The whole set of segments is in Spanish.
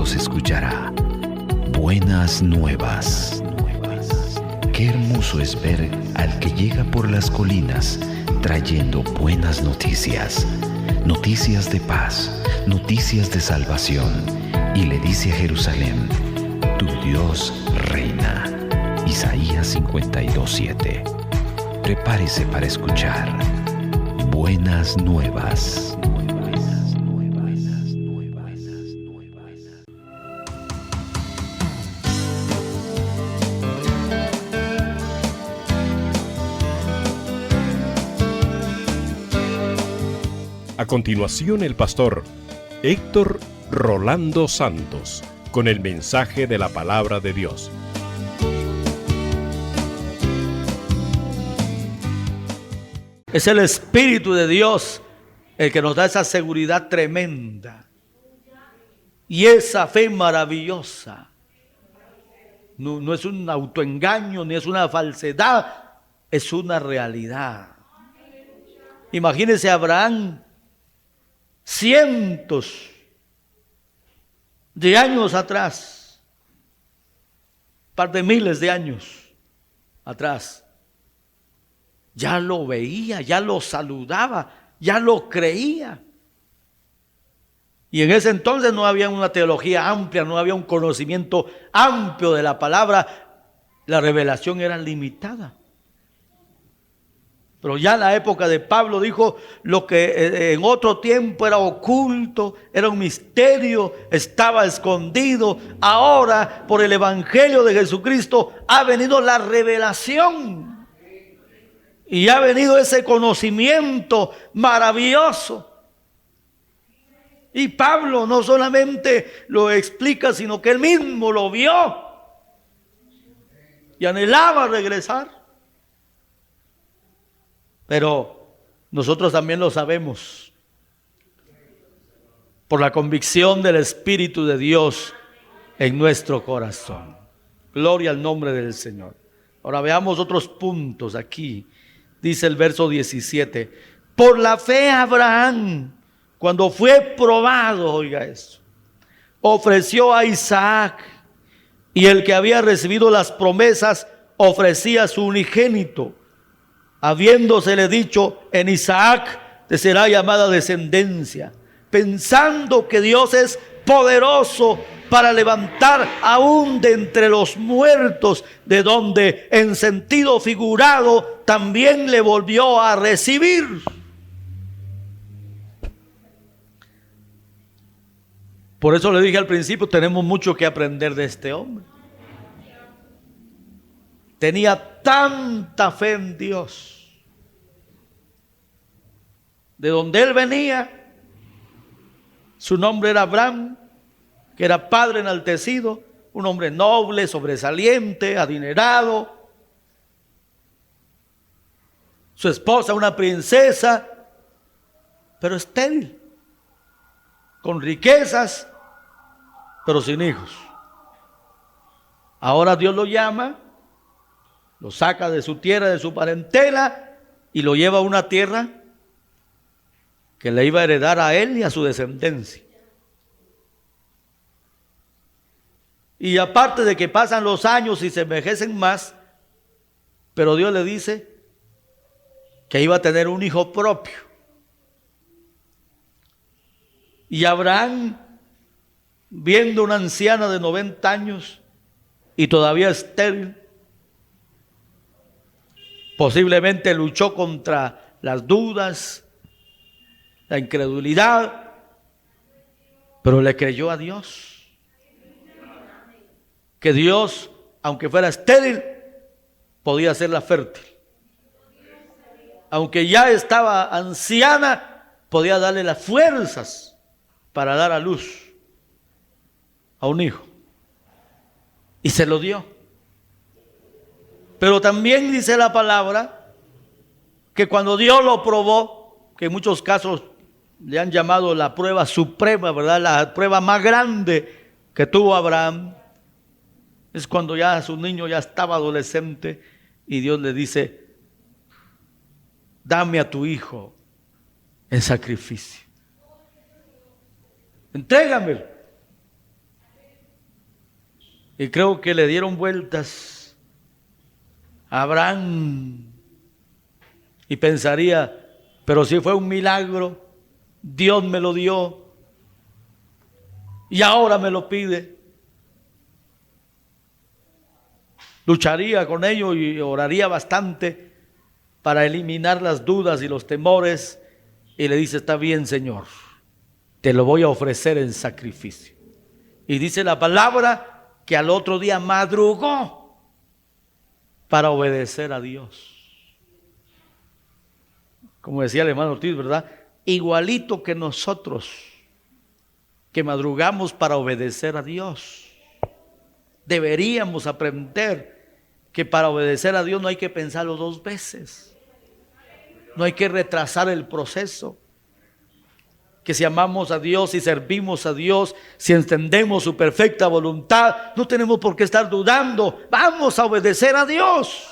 Dios escuchará buenas nuevas. Qué hermoso es ver al que llega por las colinas trayendo buenas noticias, noticias de paz, noticias de salvación, y le dice a Jerusalén: tu Dios reina. Isaías 52:7. Prepárese para escuchar buenas nuevas. A continuación, el pastor Héctor Rolando Santos con el mensaje de la palabra de Dios. Es el Espíritu de Dios el que nos da esa seguridad tremenda y esa fe maravillosa. No es un autoengaño ni es una falsedad, es una realidad. Imagínese a Abraham, cientos de años atrás, un par de miles de años atrás, ya lo veía, ya lo saludaba, ya lo creía. Y en ese entonces no había una teología amplia, no había un conocimiento amplio de la palabra, la revelación era limitada. Pero ya en la época de Pablo dijo lo que en otro tiempo era oculto, era un misterio, estaba escondido. Ahora, por el Evangelio de Jesucristo, ha venido la revelación. Y ha venido ese conocimiento maravilloso. Y Pablo no solamente lo explica, sino que él mismo lo vio. Y anhelaba regresar. Pero nosotros también lo sabemos por la convicción del Espíritu de Dios en nuestro corazón. Gloria al nombre del Señor. Ahora veamos otros puntos aquí. Dice el verso 17: por la fe Abraham, cuando fue probado, oiga eso, ofreció a Isaac, y el que había recibido las promesas ofrecía a su unigénito, habiéndosele dicho: en Isaac te será llamada descendencia, pensando que Dios es poderoso para levantar aún de entre los muertos, de donde en sentido figurado también le volvió a recibir. Por eso le dije al principio, tenemos mucho que aprender de este hombre. Tenía tanta fe en Dios. De donde él venía, su nombre era Abraham, que era padre enaltecido, un hombre noble, sobresaliente, adinerado. Su esposa, una princesa, pero estéril, con riquezas, pero sin hijos. Ahora Dios lo llama, lo saca de su tierra, de su parentela, y lo lleva a una tierra que le iba a heredar a él y a su descendencia. Y aparte de que pasan los años y se envejecen más, pero Dios le dice que iba a tener un hijo propio. Y Abraham, viendo una anciana de 90 años y todavía estéril, posiblemente luchó contra las dudas, la incredulidad, pero le creyó a Dios. Que Dios, aunque fuera estéril, podía hacerla fértil. Aunque ya estaba anciana, podía darle las fuerzas para dar a luz a un hijo. Y se lo dio. Pero también dice la palabra que cuando Dios lo probó, que en muchos casos le han llamado la prueba suprema, ¿verdad? La prueba más grande que tuvo Abraham, es cuando ya su niño ya estaba adolescente y Dios le dice: dame a tu hijo en sacrificio. Entrégamelo. Y creo que le dieron vueltas a Abraham. Y pensaría, pero si fue un milagro, Dios me lo dio y ahora me lo pide. Lucharía con ello y oraría bastante para eliminar las dudas y los temores. Y le dice, está bien, Señor, te lo voy a ofrecer en sacrificio. Y dice la palabra que al otro día madrugó para obedecer a Dios. Como decía el hermano Ortiz, ¿verdad? Igualito que nosotros, que madrugamos para obedecer a Dios. Deberíamos aprender que para obedecer a Dios no hay que pensarlo dos veces. No hay que retrasar el proceso. Que si amamos a Dios, si servimos a Dios, si entendemos su perfecta voluntad, no tenemos por qué estar dudando. Vamos a obedecer a Dios.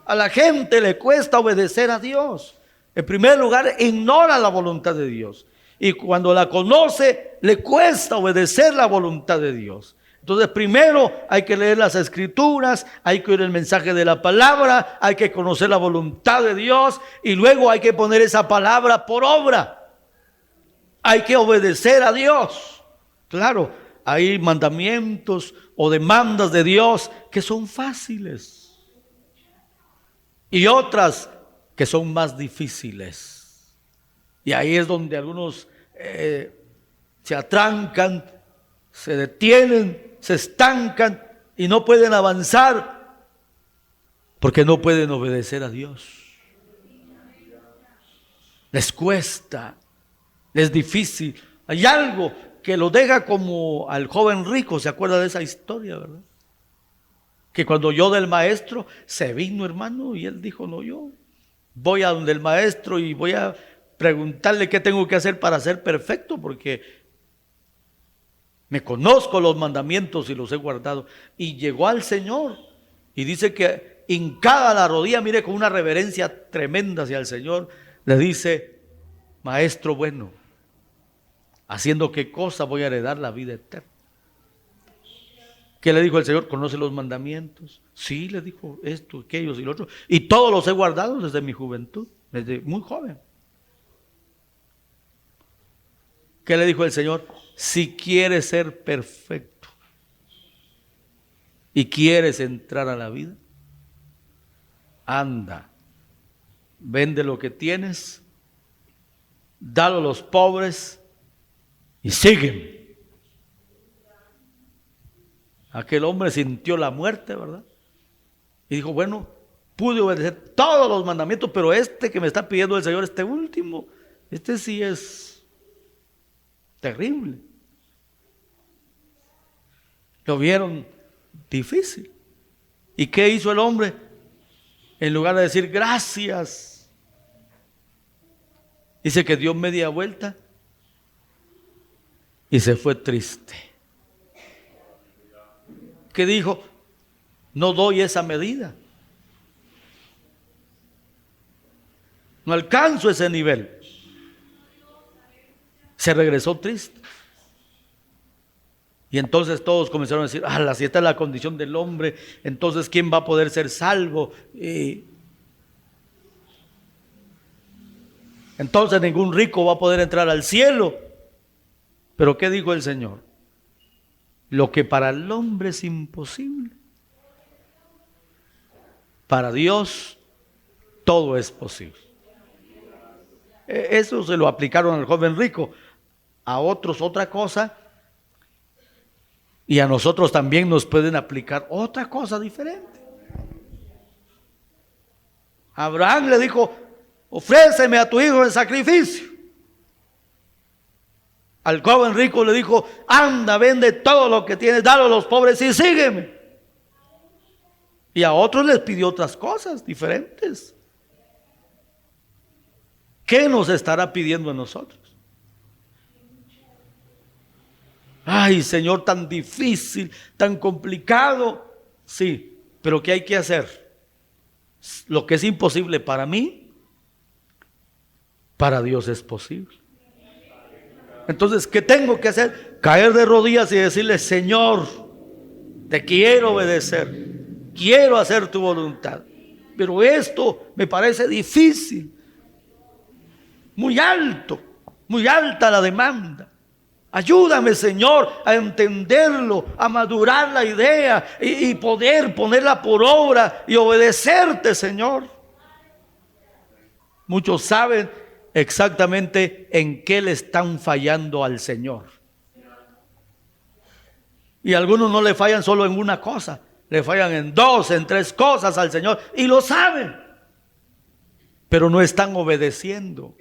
A la gente le cuesta obedecer a Dios. En primer lugar, ignora la voluntad de Dios. Y cuando la conoce, le cuesta obedecer la voluntad de Dios. Entonces, primero hay que leer las Escrituras, hay que oír el mensaje de la palabra, hay que conocer la voluntad de Dios y luego hay que poner esa palabra por obra. Hay que obedecer a Dios. Claro, hay mandamientos o demandas de Dios que son fáciles. Y otras que son más difíciles. Y ahí es donde algunos se atrancan, se detienen, se estancan y no pueden avanzar porque no pueden obedecer a Dios. Les cuesta, es difícil. Hay algo que lo deja como al joven rico, ¿se acuerda de esa historia, verdad? Que cuando oyó del maestro, se vino, hermano, y él dijo, no, yo voy a donde el maestro y voy a preguntarle qué tengo que hacer para ser perfecto, porque me conozco los mandamientos y los he guardado. Y llegó al Señor y dice que hincada la rodilla, mire, con una reverencia tremenda hacia el Señor, le dice, maestro bueno, ¿haciendo qué cosa voy a heredar la vida eterna? ¿Qué le dijo el Señor? ¿Conoce los mandamientos? Sí, le dijo esto, aquellos y lo otro. Y todos los he guardado desde mi juventud, desde muy joven. ¿Qué le dijo el Señor? Si quieres ser perfecto y quieres entrar a la vida, anda, vende lo que tienes, dalo a los pobres y sígueme. Aquel hombre sintió la muerte, ¿verdad? Y dijo, bueno, pude obedecer todos los mandamientos, pero este que me está pidiendo el Señor, este último, este sí es terrible. Lo vieron difícil. ¿Y qué hizo el hombre? En lugar de decir gracias, dice que dio media vuelta y se fue triste. Que dijo, no doy esa medida, no alcanzo ese nivel. Se regresó triste. Y entonces todos comenzaron a decir, si esta es la condición del hombre, entonces ¿quién va a poder ser salvo? Entonces ningún rico va a poder entrar al cielo. Pero ¿qué dijo el Señor? Lo que para el hombre es imposible, para Dios todo es posible. Eso se lo aplicaron al joven rico, a otros otra cosa, y a nosotros también nos pueden aplicar otra cosa diferente. Abraham le dijo, ofréceme a tu hijo en sacrificio. Al joven rico le dijo, anda, vende todo lo que tienes, dalo a los pobres y sígueme. Y a otros les pidió otras cosas diferentes. ¿Qué nos estará pidiendo a nosotros? Ay, Señor, tan difícil, tan complicado. Sí, pero ¿qué hay que hacer? Lo que es imposible para mí, para Dios es posible. Entonces, ¿qué tengo que hacer? Caer de rodillas y decirle, Señor, te quiero obedecer, quiero hacer tu voluntad. Pero esto me parece difícil, muy alto, muy alta la demanda. Ayúdame, Señor, a entenderlo, a madurar la idea y poder ponerla por obra y obedecerte, Señor. Muchos saben exactamente en qué le están fallando al Señor. Y algunos no le fallan solo en una cosa, le fallan en 2, en 3 cosas al Señor y lo saben, pero no están obedeciendo.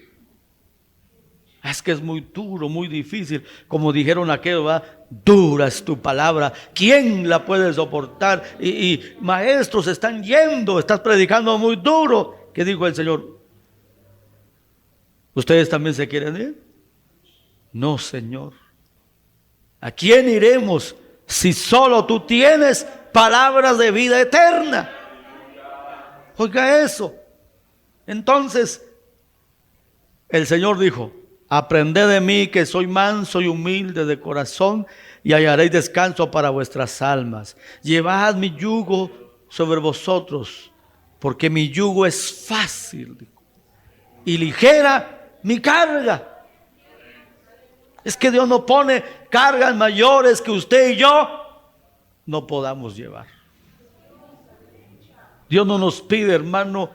Es que es muy duro, muy difícil. Como dijeron aquellos, dura es tu palabra. ¿Quién la puede soportar? Y maestros están yendo, estás predicando muy duro. ¿Qué dijo el Señor? ¿Ustedes también se quieren ir? No, Señor. ¿A quién iremos si solo tú tienes palabras de vida eterna? Oiga eso. Entonces, el Señor dijo: aprended de mí, que soy manso y humilde de corazón, y hallaréis descanso para vuestras almas. Llevad mi yugo sobre vosotros, porque mi yugo es fácil y ligera mi carga. Es que Dios no pone cargas mayores que usted y yo no podamos llevar. Dios no nos pide, hermano,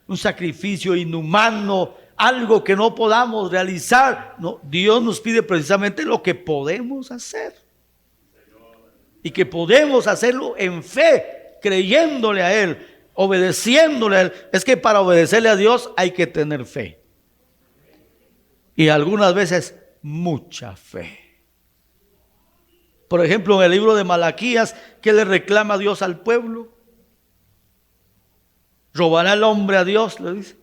un sacrificio inhumano, algo que no podamos realizar. No, Dios nos pide precisamente lo que podemos hacer. Y que podemos hacerlo en fe, creyéndole a Él, obedeciéndole a Él. Es que para obedecerle a Dios hay que tener fe. Y algunas veces mucha fe. Por ejemplo, en el libro de Malaquías, ¿qué le reclama Dios al pueblo? ¿Robará el hombre a Dios?, le dice.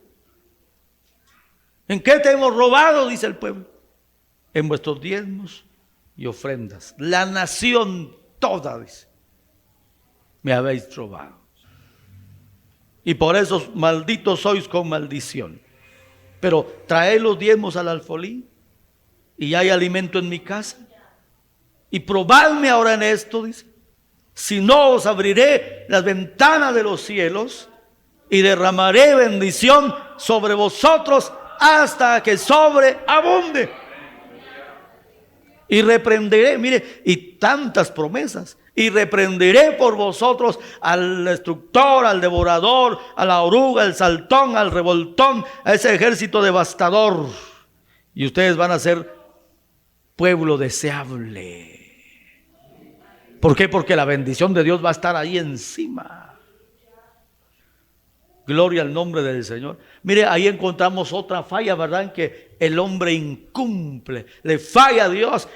¿En qué te hemos robado?, dice el pueblo. En vuestros diezmos y ofrendas. La nación toda, dice, me habéis robado. Y por eso malditos sois con maldición. Pero traed los diezmos al alfolí, y hay alimento en mi casa. Y probadme ahora en esto, dice, si no os abriré las ventanas de los cielos y derramaré bendición sobre vosotros hasta que sobreabunde. Y reprenderé, mire, y tantas promesas. Y reprenderé por vosotros al destructor, al devorador, a la oruga, al saltón, al revoltón, a ese ejército devastador. Y ustedes van a ser pueblo deseable. ¿Por qué? Porque la bendición de Dios va a estar ahí encima. Gloria al nombre del Señor. Mire, ahí encontramos otra falla, ¿verdad? En que el hombre incumple, le falla a Dios.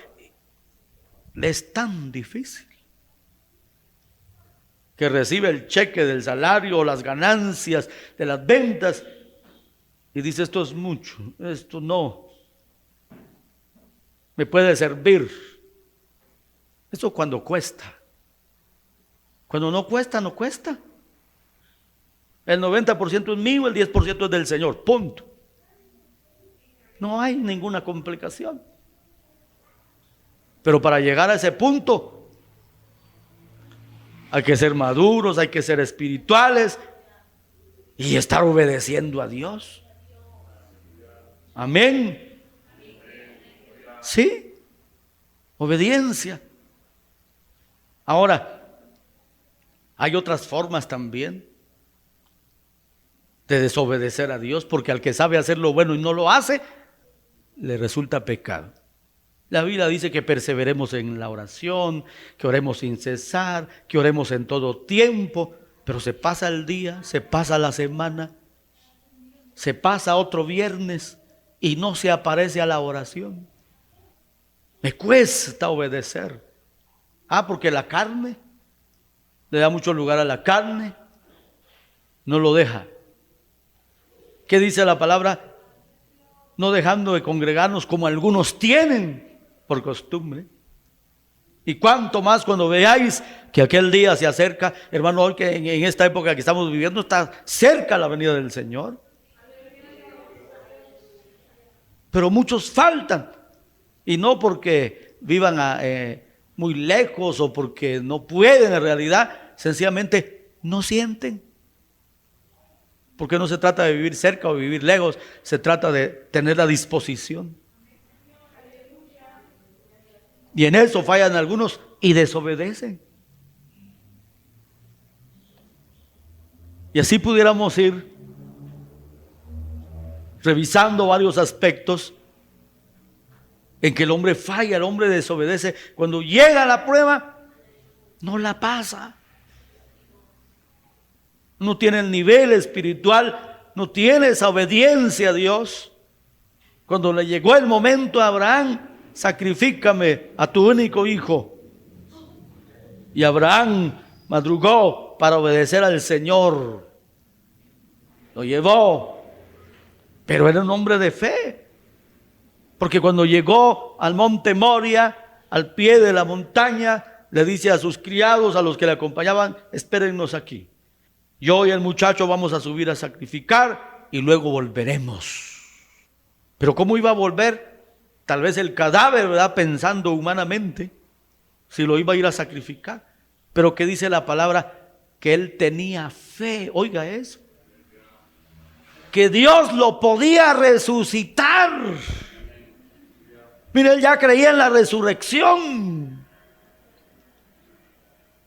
Le es tan difícil que recibe el cheque del salario o las ganancias de las ventas y dice: esto es mucho, esto no me puede servir. Eso cuando cuesta. Cuando no cuesta, no cuesta. El 90% es mío, el 10% es del Señor, punto. No hay ninguna complicación. Pero para llegar a ese punto hay que ser maduros, hay que ser espirituales y estar obedeciendo a Dios. Amén. Sí, obediencia. Ahora, hay otras formas también de desobedecer a Dios, porque al que sabe hacer lo bueno y no lo hace, le resulta pecado. La Biblia dice que perseveremos en la oración, que oremos sin cesar, que oremos en todo tiempo, pero se pasa el día, se pasa la semana, se pasa otro viernes y no se aparece a la oración. Me cuesta obedecer. Porque la carne, le da mucho lugar a la carne, no lo deja. ¿Qué dice la palabra? No dejando de congregarnos como algunos tienen por costumbre. Y cuánto más cuando veáis que aquel día se acerca, hermano, hoy que en esta época que estamos viviendo está cerca la venida del Señor. Pero muchos faltan, y no porque vivan muy lejos o porque no pueden en realidad, sencillamente no sienten. Porque no se trata de vivir cerca o vivir lejos, se trata de tener la disposición. Y en eso fallan algunos y desobedecen. Y así pudiéramos ir revisando varios aspectos en que el hombre falla, el hombre desobedece. Cuando llega la prueba, no la pasa. No tiene el nivel espiritual, no tiene esa obediencia a Dios. Cuando le llegó el momento a Abraham, sacrifícame a tu único hijo. Y Abraham madrugó para obedecer al Señor. Lo llevó, pero era un hombre de fe. Porque cuando llegó al monte Moria, al pie de la montaña, le dice a sus criados, a los que le acompañaban, espérennos aquí. Yo y el muchacho vamos a subir a sacrificar y luego volveremos. Pero ¿cómo iba a volver? Tal vez el cadáver, ¿verdad? Pensando humanamente, si lo iba a ir a sacrificar. Pero ¿qué dice la palabra? Que él tenía fe. Oiga eso. Que Dios lo podía resucitar. Mire, él ya creía en la resurrección.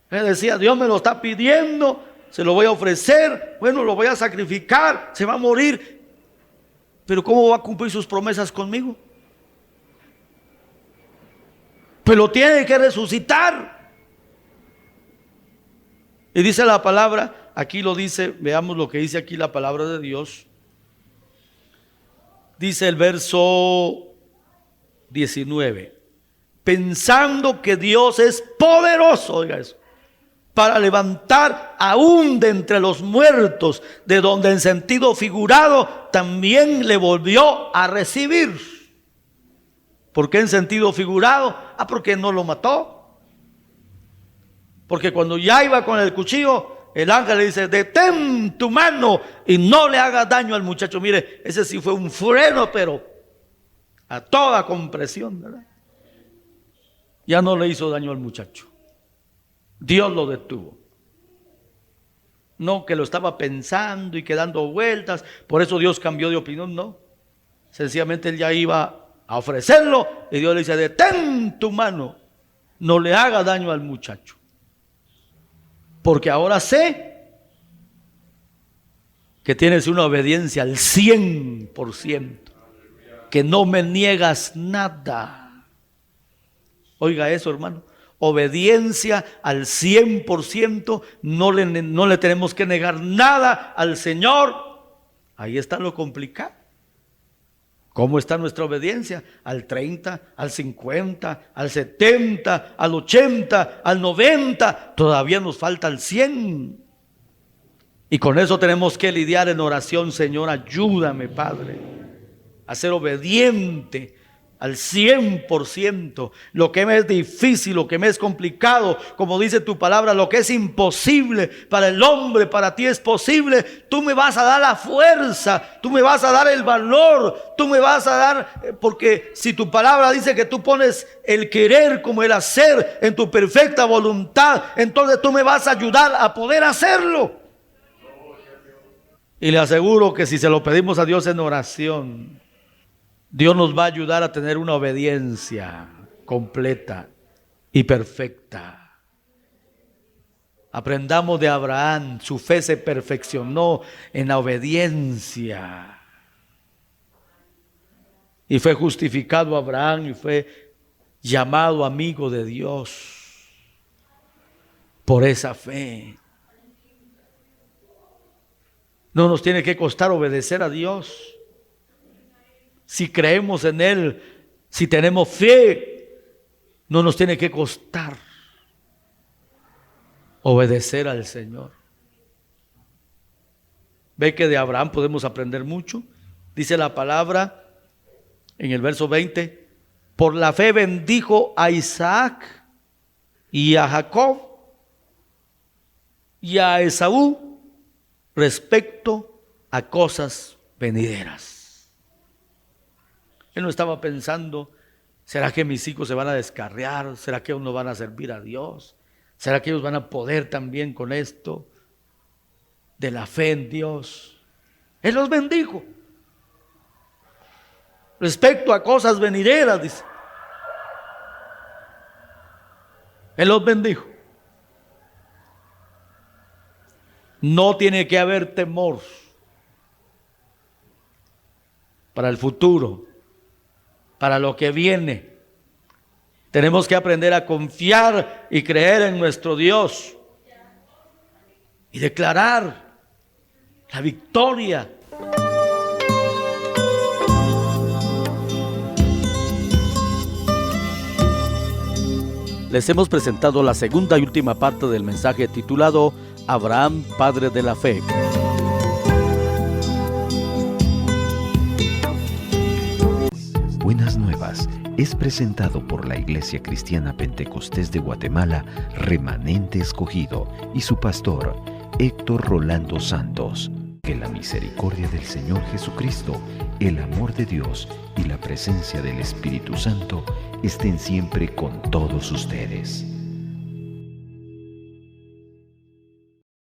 Él decía, Dios me lo está pidiendo, se lo voy a ofrecer, bueno, lo voy a sacrificar, se va a morir. Pero ¿cómo va a cumplir sus promesas conmigo? Pues lo tiene que resucitar. Y dice la palabra, aquí lo dice, veamos lo que dice aquí la palabra de Dios. Dice el verso 19, pensando que Dios es poderoso, oiga eso, para levantar aún de entre los muertos, de donde en sentido figurado también le volvió a recibir. ¿Por qué en sentido figurado? Porque no lo mató. Porque cuando ya iba con el cuchillo, el ángel le dice, detén tu mano y no le hagas daño al muchacho. Mire, ese sí fue un freno, pero a toda compresión, ¿verdad? Ya no le hizo daño al muchacho. Dios lo detuvo. No que lo estaba pensando y que dando vueltas, por eso Dios cambió de opinión, no. Sencillamente él ya iba a ofrecerlo y Dios le dice, detén tu mano, no le haga daño al muchacho. Porque ahora sé que tienes una obediencia al 100%, que no me niegas nada. Oiga eso, hermano. Obediencia al 100%, no le tenemos que negar nada al Señor. Ahí está lo complicado. ¿Cómo está nuestra obediencia? Al 30, al 50, al 70, al 80, al 90, todavía nos falta el 100. Y con eso tenemos que lidiar en oración. Señor, ayúdame, Padre, a ser obediente al 100%, lo que me es difícil, lo que me es complicado, como dice tu palabra, lo que es imposible para el hombre, para ti es posible. Tú me vas a dar la fuerza, tú me vas a dar el valor, tú me vas a dar, porque si tu palabra dice que tú pones el querer como el hacer en tu perfecta voluntad, entonces tú me vas a ayudar a poder hacerlo. Y le aseguro que si se lo pedimos a Dios en oración, Dios nos va a ayudar a tener una obediencia completa y perfecta. Aprendamos de Abraham, su fe se perfeccionó en la obediencia. Y fue justificado Abraham y fue llamado amigo de Dios por esa fe. No nos tiene que costar obedecer a Dios. Si creemos en Él, si tenemos fe, no nos tiene que costar obedecer al Señor. Ve que de Abraham podemos aprender mucho. Dice la palabra en el verso 20, por la fe bendijo a Isaac y a Jacob y a Esaú respecto a cosas venideras. Él no estaba pensando ¿Será que mis hijos se van a descarriar? ¿Será que ellos no van a servir a Dios? ¿Será que ellos van a poder también con esto de la fe en Dios? Él los bendijo. Respecto a cosas venideras, dice. Él los bendijo. No tiene que haber temor para el futuro, para lo que viene. Tenemos que aprender a confiar y creer en nuestro Dios y declarar la victoria. Les hemos presentado la segunda y última parte del mensaje titulado Abraham, Padre de la Fe. Buenas Nuevas es presentado por la Iglesia Cristiana Pentecostés de Guatemala, Remanente Escogido, y su pastor, Héctor Rolando Santos. Que la misericordia del Señor Jesucristo, el amor de Dios y la presencia del Espíritu Santo estén siempre con todos ustedes.